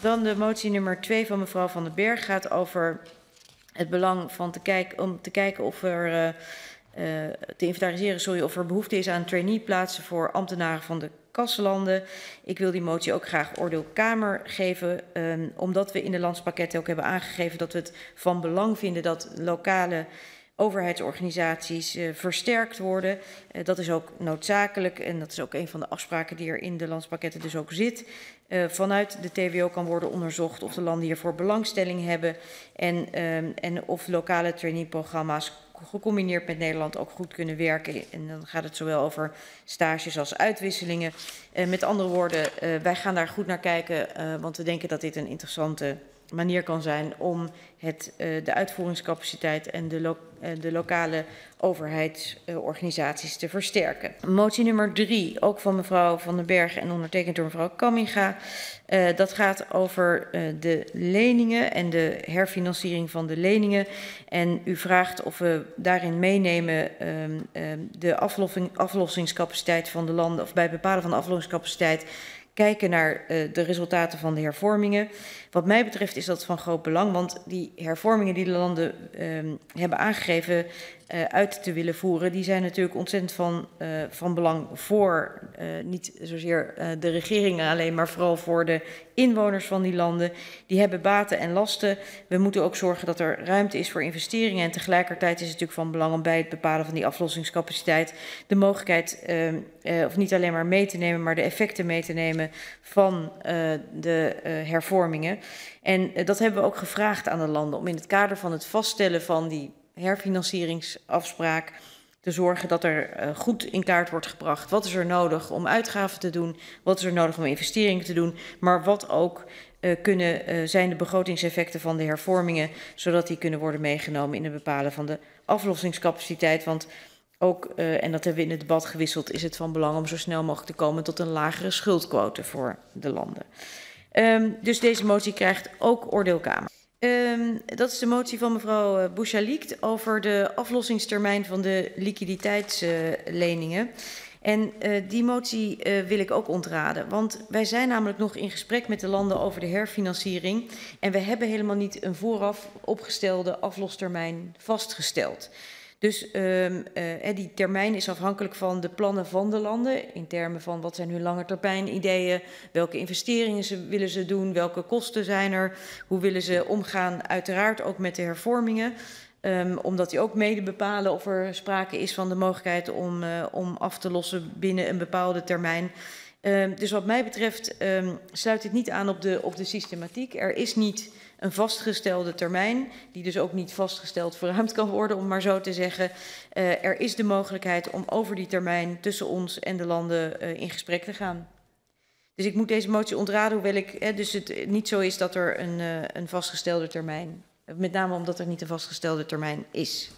Dan de motie nummer 2 van mevrouw Van den Berg gaat over het belang van om te kijken of er te inventariseren, of er behoefte is aan traineeplaatsen voor ambtenaren van de kassenlanden. Ik wil die motie ook graag oordeel Kamer geven, omdat we in de landspakketten ook hebben aangegeven dat we het van belang vinden dat lokale overheidsorganisaties versterkt worden. Dat is ook noodzakelijk en dat is ook een van de afspraken die er in de landspakketten dus ook zit. Vanuit de TWO kan worden onderzocht of de landen hiervoor belangstelling hebben en of lokale traineeprogramma's gecombineerd met Nederland ook goed kunnen werken. En dan gaat het zowel over stages als uitwisselingen. Met andere woorden, wij gaan daar goed naar kijken, want we denken dat dit een interessante manier kan zijn om de uitvoeringscapaciteit en de lokale overheidsorganisaties te versterken. Motie nummer 3, ook van mevrouw Van den Berg en ondertekend door mevrouw Kamminga. Dat gaat over de leningen en de herfinanciering van de leningen. En u vraagt of we daarin meenemen de aflossingscapaciteit van de landen, of bij het bepalen van de aflossingscapaciteit kijken naar de resultaten van de hervormingen. Wat mij betreft is dat van groot belang, want die hervormingen die de landen hebben aangegeven uit te willen voeren, die zijn natuurlijk ontzettend van belang voor niet zozeer de regeringen alleen, maar vooral voor de inwoners van die landen. Die hebben baten en lasten. We moeten ook zorgen dat er ruimte is voor investeringen en tegelijkertijd is het natuurlijk van belang om bij het bepalen van die aflossingscapaciteit de mogelijkheid, of niet alleen maar mee te nemen, maar de effecten mee te nemen van de hervormingen. En dat hebben we ook gevraagd aan de landen om in het kader van het vaststellen van die herfinancieringsafspraak te zorgen dat er goed in kaart wordt gebracht. Wat is er nodig om uitgaven te doen? Wat is er nodig om investeringen te doen? Maar wat ook zijn de begrotingseffecten van de hervormingen, zodat die kunnen worden meegenomen in het bepalen van de aflossingscapaciteit. Want ook, en dat hebben we in het debat gewisseld, is het van belang om zo snel mogelijk te komen tot een lagere schuldquote voor de landen. Dus deze motie krijgt ook oordeel Kamer. Dat is de motie van mevrouw Bouchalikt over de aflossingstermijn van de liquiditeitsleningen. En die motie wil ik ook ontraden, want wij zijn namelijk nog in gesprek met de landen over de herfinanciering en we hebben helemaal niet een vooraf opgestelde aflostermijn vastgesteld. Dus die termijn is afhankelijk van de plannen van de landen in termen van wat zijn hun langetermijn ideeën, welke investeringen willen ze doen, welke kosten zijn er, hoe willen ze omgaan, uiteraard ook met de hervormingen. Omdat die ook mede bepalen of er sprake is van de mogelijkheid om af te lossen binnen een bepaalde termijn. Dus wat mij betreft sluit dit niet aan op de systematiek. Er is niet een vastgestelde termijn, die dus ook niet vastgesteld verruimd kan worden, om maar zo te zeggen. Er is de mogelijkheid om over die termijn tussen ons en de landen in gesprek te gaan. Dus ik moet deze motie ontraden, hoewel dus het niet zo is dat er een vastgestelde termijn, met name omdat er niet een vastgestelde termijn is.